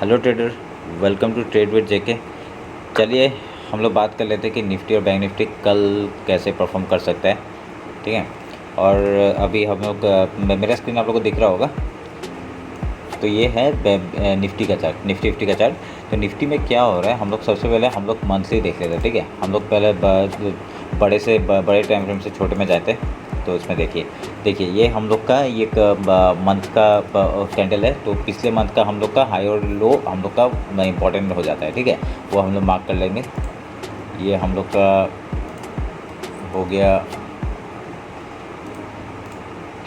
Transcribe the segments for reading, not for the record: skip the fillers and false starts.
Hello trader, welcome to trade with JK. चलिए हम लोग बात कर लेते हैं कि निफ्टी और बैंक निफ्टी कल कैसे परफॉर्म कर सकता है। ठीक है, और अभी हम लोग मेरा स्क्रीन आप लोग को दिख रहा होगा। तो ये है निफ्टी का चार्ट, निफ्टी फिफ्टी का चार्ट। तो निफ्टी में क्या हो रहा है, हम लोग सबसे पहले हम लोग मंथली देख लेते हैं। ठीक है, हम लोग पहले बड़े से बड़े टाइम फ्रेम से छोटे में जाते हैं। तो इसमें देखिए ये हम लोग का ये एक मंथ का कैंडल है। तो पिछले मंथ का हम लोग का हाई और लो हम लोग का इंपॉर्टेंट हो जाता है। ठीक है, वो हम लोग मार्क कर लेंगे। ये हम लोग का हो गया,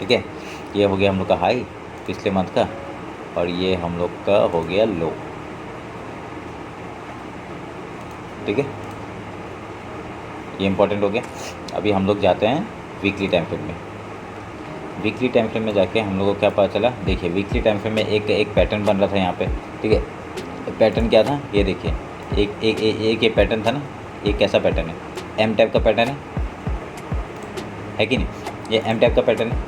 ठीक है, ये हो गया हम लोग का हाई पिछले मंथ का, और ये हम लोग का हो गया लो। ठीक है, ये इंपॉर्टेंट हो गया। अभी हम लोग जाते हैं वीकली टाइम फ्रेम में। वीकली टाइम फ्रेम में जाके हम लोगों को क्या पता चला, देखिए वीकली टाइम फ्रेम में एक पैटर्न बन रहा था यहाँ पे। ठीक है, पैटर्न क्या था, ये देखिए एक ये पैटर्न था ना। ये कैसा पैटर्न है, एम टाइप का पैटर्न है कि नहीं। ये एम टाइप का पैटर्न है,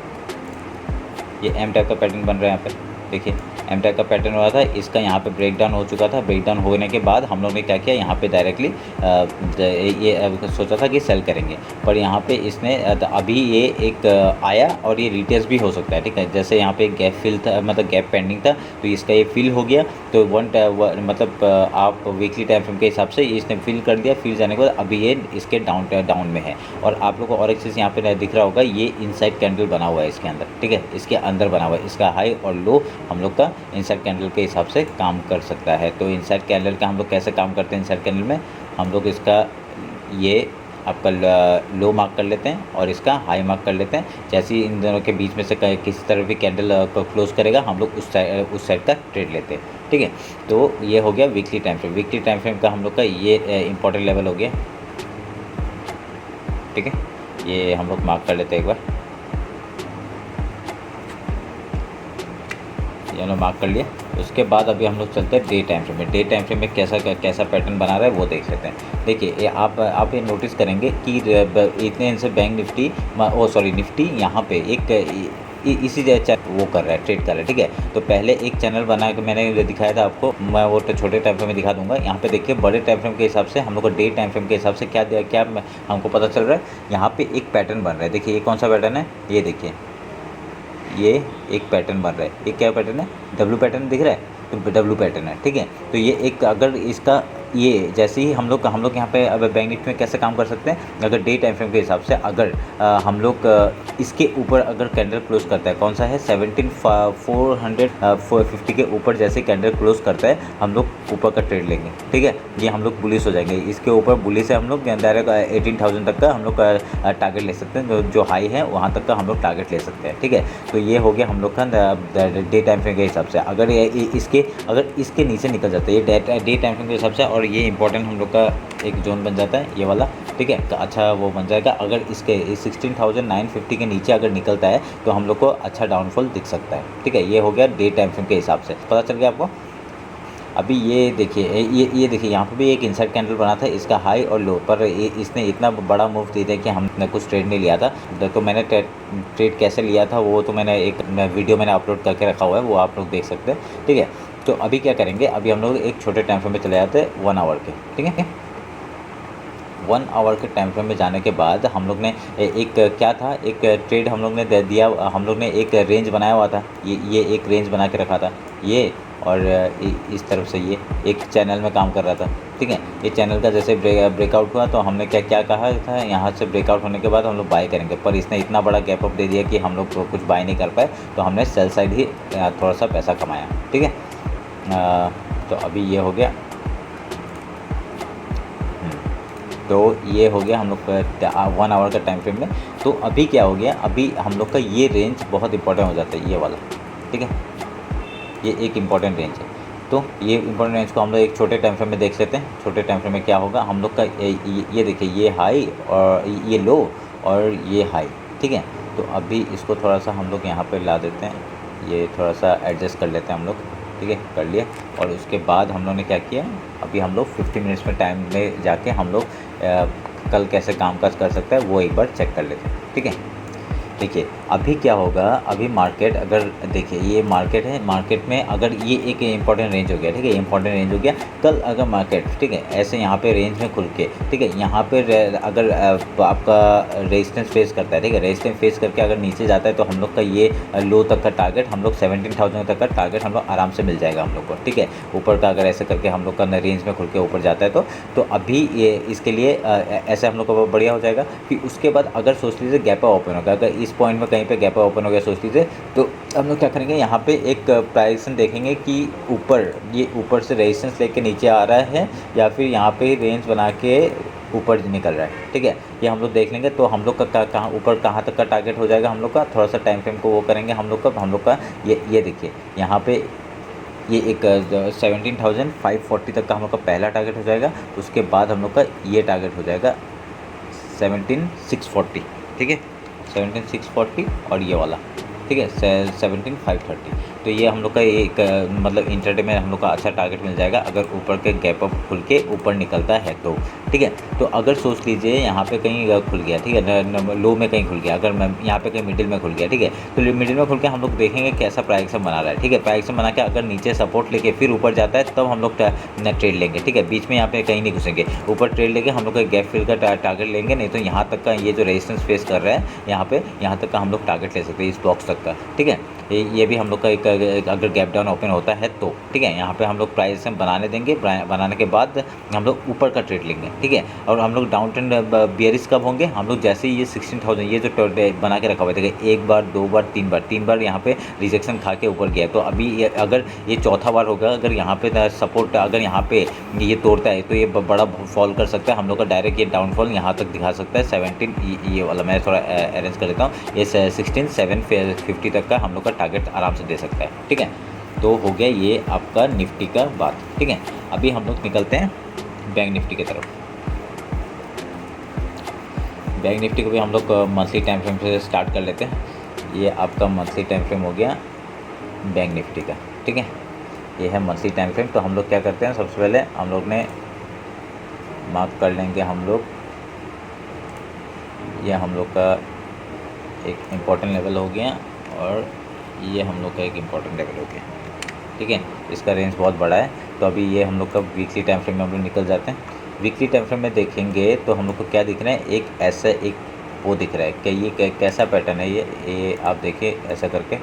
ये एम टाइप का पैटर्न बन रहा है यहाँ पे। देखिए एम टाइप का पैटर्न हो रहा था, इसका यहाँ पे ब्रेक डाउन हो चुका था। ब्रेक डाउन होने के बाद हम लोग ने क्या किया, यहाँ पे डायरेक्टली ये सोचा था कि सेल करेंगे, पर यहाँ पे इसने अभी ये एक आया और ये रिटेस्ट भी हो सकता है। ठीक है, जैसे यहाँ पे एक गैप फिल था, मतलब गैप पेंडिंग था, तो इसका ये फिल हो गया। तो मतलब आप वीकली टाइम फ्रेम के हिसाब से इसने फिल कर दिया। फिल जाने के बाद अभी ये इसके डाउन में है। और आप लोग को और एक चीज़ यहाँ पे दिख रहा होगा, ये इनसाइड कैंडल बना हुआ है इसके अंदर। ठीक है, इसके अंदर बना हुआ है। इसका हाई और लो हम लोग का इनसाइड कैंडल के हिसाब से काम कर सकता है। तो इनसाइड कैंडल का हम लोग कैसे काम करते हैं, इनसाइड कैंडल में हम लोग इसका ये आपका लो मार्क कर लेते हैं और इसका हाई मार्क कर लेते हैं। जैसे ही इन दोनों के बीच में से किसी तरह भी कैंडल को क्लोज करेगा, हम लोग उस साइड का ट्रेड लेते हैं। ठीक है, तो ये हो गया weekly time frame. Weekly time frame का हम लोग का ये इंपॉर्टेंट लेवल हो गया। ठीक है, ये हम लोग मार्क कर लेते हैं एक बार। ये हम लोग मार्क कर लिया। उसके बाद अभी हम लोग चलते हैं डे टाइम फ्रेम में। डे टाइम फ्रेम में कैसा पैटर्न बना रहा है वो देख लेते हैं। देखिए ये आप ये नोटिस करेंगे कि इतने दिन से बैंक निफ्टी निफ्टी यहाँ पे इसी वो कर रहा है, ट्रेड कर रहा है। ठीक है, तो पहले एक चैनल बना के मैंने दिखाया था आपको, मैं वो छोटे टाइम फ्रेम में दिखा दूंगा। यहाँ पे देखिए बड़े टाइम फ्रेम के हिसाब से हम लोग को डे टाइम फ्रेम के हिसाब से क्या हमको पता चल रहा है। यहाँ पे एक पैटर्न बन रहा है। देखिए ये कौन सा पैटर्न है, ये देखिए ये एक पैटर्न बन रहा है। ये क्या पैटर्न है, डब्ल्यू पैटर्न दिख रहा है, तो डब्ल्यू पैटर्न है। ठीक है, तो ये एक अगर इसका ये जैसे ही हम लोग यहाँ पे अब बैंक निफ्टी में कैसे काम कर सकते हैं, अगर डे टाइम फ्रेम के हिसाब से अगर हम लोग इसके ऊपर अगर कैंडल क्लोज करता है, कौन सा है 17,450 के ऊपर जैसे कैंडल क्लोज करता है, हम लोग ऊपर का ट्रेड लेंगे। ठीक है, ये हम लोग बुलिश हो जाएंगे। इसके ऊपर बुलिश से हम लोग डायरेक्ट 18,000 तक का हम लोग टारगेट ले सकते हैं। जो हाई है वहाँ तक का हम लोग टारगेट ले सकते हैं। ठीक है, तो ये हो गया हम लोग का डे टाइम फ्रेम के हिसाब से। अगर इसके नीचे निकल जाता है ये डे टाइम फ्रेम के हिसाब से, और ये इंपॉर्टेंट हम लोग का एक जोन बन जाता है ये वाला। ठीक है, तो अच्छा वो बन जाएगा। अगर इसके 16,950 के नीचे अगर निकलता है तो हम लोग को अच्छा डाउनफॉल दिख सकता है। ठीक है, ये हो गया डे टाइम फ्रेम के हिसाब से, पता चल गया आपको। अभी ये देखिए ये देखिए यहाँ पे भी एक इनसाइड कैंडल बना था, इसका हाई और लो, पर इसने इतना बड़ा मूव दे दिया कि हमने कुछ ट्रेड नहीं लिया था। तो मैंने ट्रेड कैसे लिया था वो तो मैंने एक वीडियो अपलोड करके रखा हुआ है, वो आप लोग देख सकते हैं। ठीक है, तो अभी क्या करेंगे, अभी हम लोग एक छोटे टाइम फ्रेम में चले जाते हैं 1 आवर के। ठीक है, 1 आवर के टाइम फ्रेम में जाने के बाद हम लोग ने एक क्या था, एक ट्रेड हम लोग ने दे दिया। हम लोग ने एक रेंज बनाया हुआ था, ये एक रेंज बना के रखा था ये, और इस तरफ से ये एक चैनल में काम कर रहा था। ठीक है, ये चैनल का जैसे ब्रेकआउट हुआ तो हमने क्या कहा था, यहाँ से ब्रेकआउट होने के बाद हम लोग बाय करेंगे, पर इसने इतना बड़ा गैप अप दे दिया कि हम लोग कुछ बाय नहीं कर पाए। तो हमने सेल साइड ही थोड़ा सा पैसा कमाया। ठीक है, तो अभी ये हो गया। तो ये हो गया हम लोग 1 आवर का टाइम फ्रेम में। तो अभी क्या हो गया, अभी हम लोग का ये रेंज बहुत इंपॉर्टेंट हो जाता है, ये वाला। ठीक है, ये एक इम्पॉर्टेंट रेंज है। तो ये इम्पॉर्टेंट रेंज को हम लोग एक छोटे टाइम फ्रेम में देख लेते हैं। छोटे टाइम फ्रेम में क्या होगा, हम लोग का ये देखिए ये हाई और ये लो और ये हाई। ठीक है, तो अभी इसको थोड़ा सा हम लोग यहाँ पे ला देते हैं, ये थोड़ा सा एडजस्ट कर लेते हैं हम लोग। ठीक है, कर लिया। और उसके बाद हम लोग ने क्या किया, अभी हम लोग 50 मिनट्स में टाइम में जाके हम लोग कल कैसे कामकाज कर सकते हैं वो एक बार चेक कर लेते हैं। ठीक है, देखिए अभी क्या होगा, अभी मार्केट अगर देखिए ये मार्केट है, मार्केट में अगर ये एक इंपॉर्टेंट रेंज हो गया, ठीक है, इंपॉर्टेंट रेंज हो गया। कल अगर मार्केट, ठीक है, ऐसे यहाँ पे रेंज में खुल के, ठीक है, यहाँ पे अगर आपका रेजिस्टेंस फेस करता है, ठीक है, रेजिस्टेंस फेस करके अगर नीचे जाता है तो हम लोग का ये लो तक का टारगेट, हम लोग 17,000 तक का टारगेट हम लोग आराम से मिल जाएगा हम लोग को, ठीक है। ऊपर का अगर ऐसे करके हम लोग का रेंज में खुल के ऊपर जाता है तो अभी ये इसके लिए ऐसे हम लोग को बढ़िया हो जाएगा। फिर उसके बाद अगर सोच लीजिए गैप ओपन होगा, अगर इस पॉइंट में कहीं पे गैप ओपन हो गया सोच लीजिए, तो हम लोग क्या करेंगे, यहाँ पे एक प्राइसन देखेंगे कि ऊपर ये ऊपर से रेजिस्टेंस लेके नीचे आ रहा है या फिर यहाँ पे रेंज बना के ऊपर निकल रहा है, ठीक है। ये हम लोग देख लेंगे तो हम लोग का कहाँ ऊपर कहाँ तक का टारगेट हो जाएगा हम लोग का। थोड़ा सा टाइम फ्रेम को वो करेंगे हम लोग का ये देखिए यहाँ पे ये एक 17,540 तक का हम लोग का पहला टारगेट हो जाएगा। उसके बाद हम लोग का ये टारगेट हो जाएगा 17,640, ठीक है, 17,640 और ये वाला, ठीक है, 17,530। तो ये हम लोग का एक मतलब इंटरडे में हम लोग का अच्छा टारगेट मिल जाएगा अगर ऊपर के गैप अप खुल के ऊपर निकलता है तो, ठीक है। तो अगर सोच लीजिए यहाँ पे कहीं खुल गया, ठीक है, लो में कहीं खुल गया, अगर मैं यहाँ पे कहीं मिडिल में खुल गया, ठीक है, तो मिडिल में खुल के हम लोग देखेंगे कैसा प्राइस बना रहा है, ठीक है। प्राइस बना के अगर नीचे सपोर्ट लेके फिर ऊपर जाता है तब हम लोग ट्रेड लेंगे, ठीक है। बीच में यहाँ पे कहीं नहीं घुसेंगे, ऊपर ट्रेड लेके हम लोग का गैप फिल का टारगेट लेंगे। नहीं तो यहाँ तक का ये जो रेजिस्टेंस फेस कर रहा है यहाँ तक का हम लोग टारगेट ले सकते हैं, इस बॉक्स तक का, ठीक है। ये भी हम लोग का एक अगर गैप डाउन ओपन होता है तो, ठीक है, यहाँ पे हम लोग प्राइस बनाने देंगे। बनाने के बाद हम लोग ऊपर का ट्रेड लेंगे, ठीक है। और हम लोग डाउन ट्रेंड बियरिश कब होंगे, हम लोग जैसे ही ये 16,000 ये जो बना के रखा हुआ है, एक बार, दो बार, तीन बार यहाँ पे रिजेक्शन खा के ऊपर गया। तो अभी अगर ये चौथा बार होगा, अगर यहाँ पे सपोर्ट अगर यहाँ पे ये तोड़ता है तो ये बड़ा फॉल कर सकता है हम लोग का। डायरेक्ट ये डाउनफॉल यहाँ तक दिखा सकता है 17 ये वाला मैं थोड़ा अरेंज कर देता हूँ। ये 16,750 तक का हम लोग का टारगेट आराम से दे सकता है, ठीक है। तो हो गया ये आपका निफ्टी का बात, ठीक है। अभी हम लोग निकलते हैं बैंक निफ्टी की तरफ। बैंक निफ्टी को भी हम लोग मंथली टाइम फ्रेम से स्टार्ट कर लेते हैं। ये आपका मंथली टाइम फ्रेम हो गया बैंक निफ्टी का, ठीक है। ये है मंथली टाइम फ्रेम। तो हम लोग क्या करते हैं, सबसे पहले हम लोग ने मार्क कर लेंगे हम लोग, ये हम लोग का एक इम्पॉर्टेंट लेवल हो गया और ये हम लोग का एक इम्पॉर्टेंट लेवल हो गया, ठीक है। इसका रेंज बहुत बड़ा है। तो अभी ये हम लोग का वीकली टाइम फ्रेम में हम लोग निकल जाते हैं। वीकली टाइम फ्रेम में देखेंगे तो हम लोग को क्या दिख रहा है, एक ऐसा एक वो दिख रहा है कि ये कैसा पैटर्न है। ये आप देखिए ऐसा करके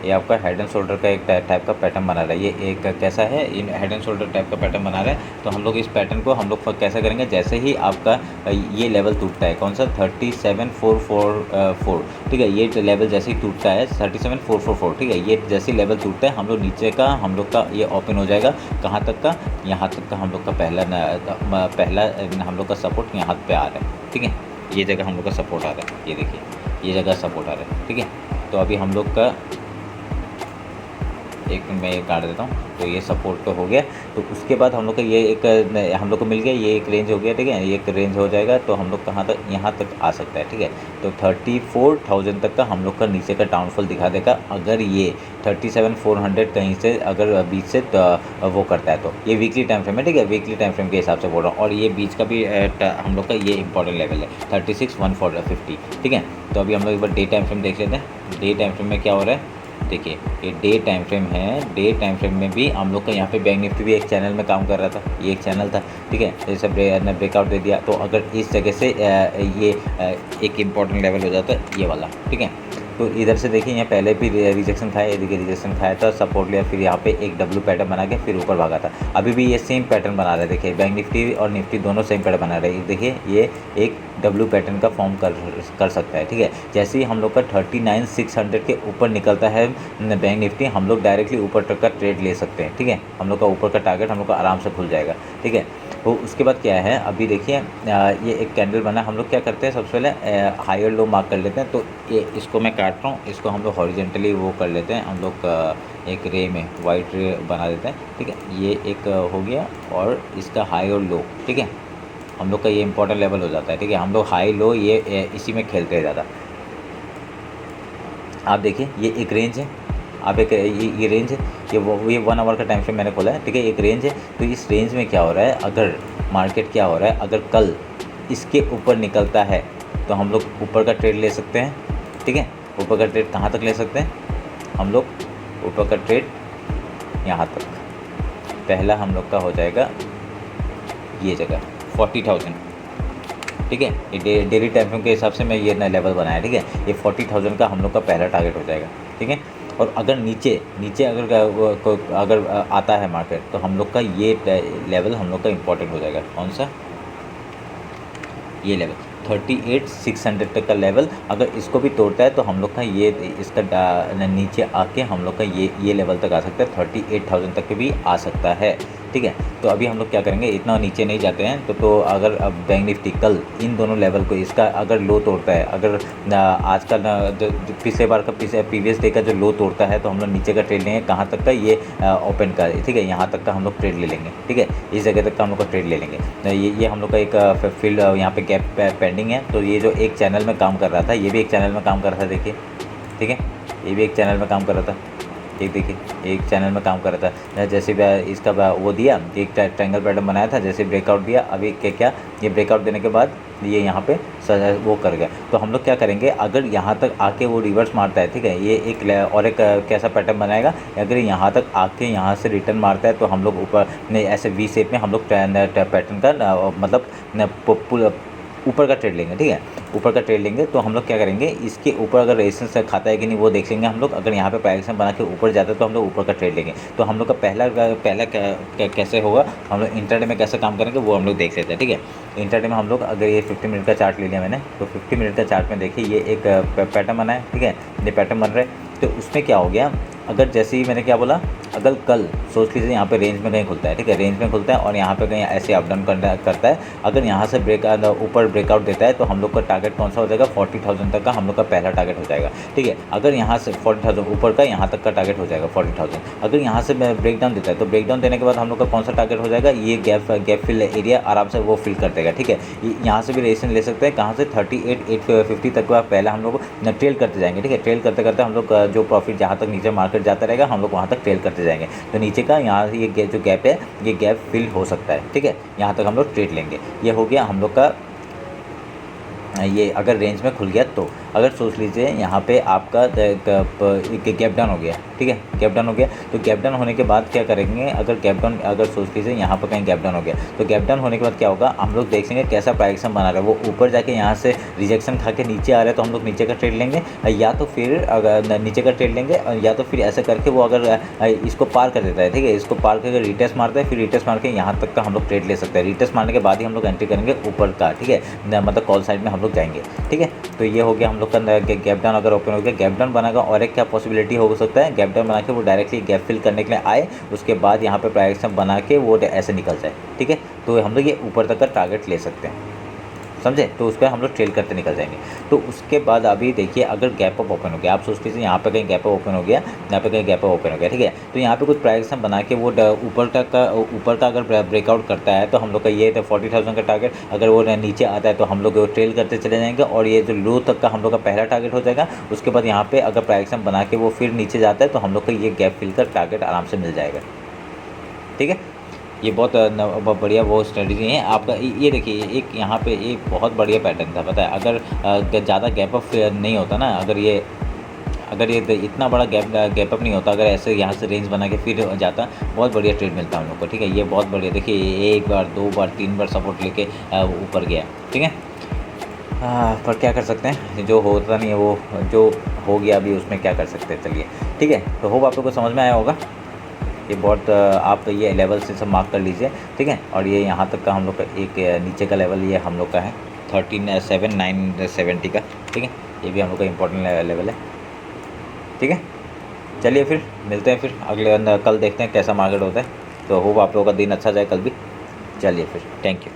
ये आपका हेड एंड शोल्डर का एक टाइप का पैटर्न बना रहा है। ये एक कैसा है, in head and shoulder type का पैटर्न बना रहा है। तो हम लोग इस पैटर्न को हम लोग कैसा करेंगे, जैसे ही आपका ये लेवल टूटता है, कौन सा 37,444, ठीक है, ये लेवल जैसे ही टूटता है 37,444, ठीक है, ये जैसे ही लेवल टूटता है हम लोग नीचे का हम लोग का ये ओपन हो जाएगा। कहाँ तक का, यहाँ तक का हम लोग का पहला हम लोग का सपोर्ट यहाँ पे आ रहा है, ठीक है। ये जगह हम लोग का सपोर्ट आ रहा है, ये देखिए ये जगह सपोर्ट आ रहा है, ठीक है। तो अभी हम लोग का एक मिनट में ये काट देता हूँ। तो ये सपोर्ट तो हो गया। तो उसके बाद हम लोग का ये एक हम लोग को मिल गया, ये एक रेंज हो गया, ठीक है, ये एक रेंज हो जाएगा। तो हम लोग कहाँ तक, यहाँ तक आ सकता है, ठीक है। तो 34,000 तक का हम लोग का नीचे का डाउनफॉल दिखा देगा अगर ये 37,400 कहीं से अगर बीच से वो करता है। तो ये वीकली टाइम फ्रेम है, ठीक है, वीकली टाइम फ्रेम के हिसाब से बोल रहा हूँ। और ये बीच का भी हम लोग का ये इंपॉर्टेंट लेवल है 36,150, ठीक है। तो अभी हम लोग एक बार डे टाइम फ्रेम देख लेते हैं। डे टाइम फ्रेम में क्या हो रहा है, देखिए ये डे टाइम फ्रेम है। डे टाइम फ्रेम में भी हम लोग का यहाँ पे बैंक निफ्टी भी एक चैनल में काम कर रहा था, ये एक चैनल था, ठीक है। जैसे ब्रेकआउट दे दिया। तो अगर इस जगह से ये एक इम्पॉर्टेंट लेवल हो जाता है ये वाला, ठीक है। तो इधर से देखिए यहाँ पहले भी रिजेक्शन खाया, ये देखिए रिजेक्शन खाया था, सपोर्ट लिया, फिर यहाँ पे एक डब्ल्यू पैटर्न बना के फिर ऊपर भागा था। अभी भी ये सेम पैटर्न बना रहा है, देखिए बैंक निफ्टी और निफ्टी दोनों सेम पैटर्न बना रहे हैं। देखिए ये एक डब्ल्यू पैटर्न का फॉर्म कर सकता है, ठीक है। जैसे ही हम लोग का 39,600 के ऊपर निकलता है बैंक निफ्टी, हम लोग डायरेक्टली ऊपर तक का ट्रेड ले सकते हैं, ठीक है। हम लोग का ऊपर का टारगेट हम लोग का आराम से खुल जाएगा, ठीक है। तो उसके बाद क्या है, अभी देखिए ये एक कैंडल बना। हम लोग क्या करते हैं, सबसे पहले हाई और लो मार्क कर लेते हैं। तो ये इसको मैं काट रहा हूँ, इसको हम लोग हॉरिजेंटली वो कर लेते हैं, हम लोग एक रे में वाइट रे बना देते हैं, ठीक है। ये एक हो गया और इसका हाई और लो, ठीक है, हम लोग का ये इंपॉर्टेंट लेवल हो जाता है, ठीक है। हम लोग हाई लो ये इसी में खेलते हैं ज़्यादा। आप देखिए ये एक रेंज है, आप एक ये रेंज है, ये 1 आवर का टाइम फ्रेम मैंने खोला है, ठीक है। एक रेंज है। तो इस रेंज में क्या हो रहा है, अगर मार्केट क्या हो रहा है, अगर कल इसके ऊपर निकलता है तो हम लोग ऊपर का ट्रेड ले सकते हैं। ठीक है, ऊपर का ट्रेड कहाँ तक ले सकते हैं हम लोग? ऊपर का ट्रेड यहाँ तक। पहला हम लोग का हो जाएगा ये जगह 40,000। ठीक है, ये डेली टाइम फ्रेम के हिसाब से मैं ये नया लेवल बनाया। ठीक है, ये 40,000 का हम लोग का पहला टारगेट हो जाएगा। ठीक है, और अगर नीचे अगर आता है मार्केट तो हम लोग का ये लेवल हम लोग का इम्पोर्टेंट हो जाएगा। कौन सा? ये लेवल 38,600 तक का लेवल अगर इसको भी तोड़ता है तो हम लोग का ये इसका नीचे आके हम लोग का ये लेवल तक आ सकता है, 38,000 तक भी आ सकता है। ठीक है, तो अभी हम लोग क्या करेंगे, इतना नीचे नहीं जाते हैं तो अगर अब बैंक निफ्टी कल इन दोनों लेवल को इसका अगर लो तोड़ता है, अगर आज का पिछले बार का प्रीवियस डे का जो लो तोड़ता है तो हम लोग नीचे का ट्रेड लेंगे। कहाँ तक का? ये ओपन का। ठीक है, यहाँ तक का हम लोग ट्रेड ले लेंगे। ठीक है, इस जगह तक का हम लोग का ट्रेड ले लेंगे। ये हम लोग का एक फील्ड यहाँ पे गैप पेंडिंग है। तो ये जो एक चैनल में काम कर रहा था, ये भी एक चैनल में काम कर रहा था। देखिए, ठीक है, ये भी एक चैनल में काम कर रहा था। एक देखिए, एक चैनल में काम कर रहा था। जैसे इसका वो दिया, एक ट्रायंगल पैटर्न बनाया था, जैसे ब्रेकआउट दिया। अभी क्या ये ब्रेकआउट देने के बाद ये यहाँ पे वो कर गया। तो हम लोग क्या करेंगे, अगर यहाँ तक आके वो रिवर्स मारता है, ठीक है, ये एक कैसा पैटर्न बनाएगा, अगर यहाँ तक आके यहाँ से रिटर्न मारता है तो हम लोग ऊपर ऐसे वी शेप में हम लोग पैटर्न का मतलब ऊपर का ट्रेड लेंगे। ठीक है, ऊपर का ट्रेड लेंगे तो हम लोग क्या करेंगे, इसके ऊपर अगर रेजिस्टेंस खाता है कि नहीं वो देख लेंगे हम लोग। अगर यहाँ पे प्राइस बना के ऊपर जाता है तो हम लोग ऊपर का ट्रेड लेंगे। तो हम लोग का पहला कैसे होगा, हम लोग इंटरडे में कैसे काम करेंगे वो हम लोग देख लेते हैं। ठीक है, इंटरडे में हम लोग अगर ये 50 मिनट का चार्ट ले लिया मैंने, तो 50 मिनट का चार्ट में देखिए ये एक पैटर्न बना है। ठीक है, ये पैटर्न बन रहा है। तो उसमें क्या हो गया, अगर जैसे ही मैंने क्या बोला, अगर कल सोच लीजिए यहाँ पे रेंज में कहीं खुलता है। ठीक है, रेंज में खुलता है और यहाँ पे कहीं ऐसे अप डाउन करता है। अगर यहाँ से ऊपर ब्रेकआउट देता है तो हम लोग का टारगेट कौन सा हो जाएगा, 40,000 तक का हम लोग का पहला टारगेट हो जाएगा। ठीक है, अगर यहाँ से 40,000 ऊपर का यहाँ तक का टारगेट हो जाएगा 40,000। अगर यहाँ से ब्रेक डाउन देता है तो ब्रेक डाउन देने के बाद हम लोग का कौन सा टारगेट हो जाएगा, ये गैप फिल एरिया आराम से वो फिल कर देगा। ठीक है, यहाँ से भी रेजिस्टेंस ले सकते हैं। कहाँ से? 38,850 तक का पहला हम लोग ट्रेल करते जाएंगे। ठीक है, ट्रेल करते करते हम लोग जो प्रॉफिट जहाँ तक नीचे मार्केट जाता रहेगा हम लोग वहाँ तक ट्रेल करते जाएंगे। तो नीचे का यहाँ ये जो गैप है, ये गैप फिल हो सकता है। ठीक है, यहाँ तक हम लोग ट्रेड लेंगे। ये हो गया हम लोग का, ये अगर रेंज में खुल गया तो अगर सोच लीजिए यहाँ पे आपका गैप डाउन हो गया। ठीक है, गैप डाउन हो गया तो गैप डाउन होने के बाद क्या करेंगे, अगर सोच लीजिए यहाँ पर कहीं गैप डाउन हो गया तो गैप डाउन होने के बाद क्या होगा, हम लोग देखेंगे कैसा प्राइस बना रहा है। वो ऊपर जाके यहाँ से रिजेक्शन खा के नीचे आ रहा है तो हम लोग नीचे का ट्रेड लेंगे, या तो फिर अगर नीचे का ट्रेड लेंगे, या तो फिर ऐसा करके वो अगर इसको पार कर देता है। ठीक है, इसको पार करके रिटेस्ट मारता है, फिर रिटेस्ट मार के यहाँ तक का हम लोग ट्रेड ले सकते हैं। रिटेस्ट मारने के बाद ही हम लोग एंट्री करेंगे ऊपर का। ठीक है, मतलब कॉल साइड में हम लोग जाएंगे। ठीक है, तो ये हो गया हम लोग का गैप डाउन अगर ओपन हो गया। गैप डाउन बनाएगा और एक क्या पॉसिबिलिटी हो सकता है, गैप डाउन बना के वो डायरेक्टली गैप फिल करने के लिए आए, उसके बाद यहाँ पे प्राइस बना के वो ऐसे निकल जाए। ठीक है, तो हम लोग ये ऊपर तक का टारगेट ले सकते हैं, समझे। तो उस पर हम लोग ट्रेल करते निकल जाएंगे। तो उसके बाद अभी देखिए, अगर गैप अप ओपन हो गया, आप सोच लीजिए यहाँ पे कहीं गैप अप ओपन हो गया, यहाँ पे कहीं गैप अप ओपन हो गया। ठीक है, तो यहाँ पे कुछ प्राइस हम बना के वो ऊपर का अगर ब्रेकआउट करता है तो हम लोग का ये 40,000 का टारगेट, अगर वो नीचे आता है तो हम लोग ट्रेल करते चले जाएंगे और ये जो लो तक का हम लोग का पहला टारगेट हो जाएगा। उसके बाद यहाँ पे अगर प्राइस हम बना के वो फिर नीचे जाता है तो हम लोग का ये गैप फिल कर टारगेट आराम से मिल जाएगा। ठीक है, ये बहुत बढ़िया वो स्ट्रेटजी है आपका। ये देखिए, एक यहाँ पे एक बहुत बढ़िया पैटर्न था, पता है। अगर ज़्यादा गैप अप नहीं होता ना, अगर ये इतना बड़ा गैप अप नहीं होता, अगर ऐसे यहाँ से रेंज बना के फिर जाता, बहुत बढ़िया ट्रेड मिलता हम लोग को। ठीक है, ये बहुत बढ़िया। देखिए, एक बार, दो बार, तीन बार सपोर्ट लेके ऊपर गया। ठीक है, पर क्या कर सकते हैं, जो होता नहीं है वो जो हो गया अभी उसमें क्या कर सकते हैं। चलिए, ठीक है, तो होप आप लोग को समझ में आया होगा। ये बहुत आप ये लेवल से सब मार्क कर लीजिए। ठीक है, और ये यहाँ तक का हम लोग का एक नीचे का लेवल ये हम लोग का है 13,770 का। ठीक है, ये भी हम लोग का इम्पोर्टेंट लेवल है। ठीक है, चलिए फिर मिलते हैं, फिर अगले कल देखते हैं कैसा मार्केट होता है। तो होप आप लोगों का दिन अच्छा जाए कल भी। चलिए फिर, थैंक यू।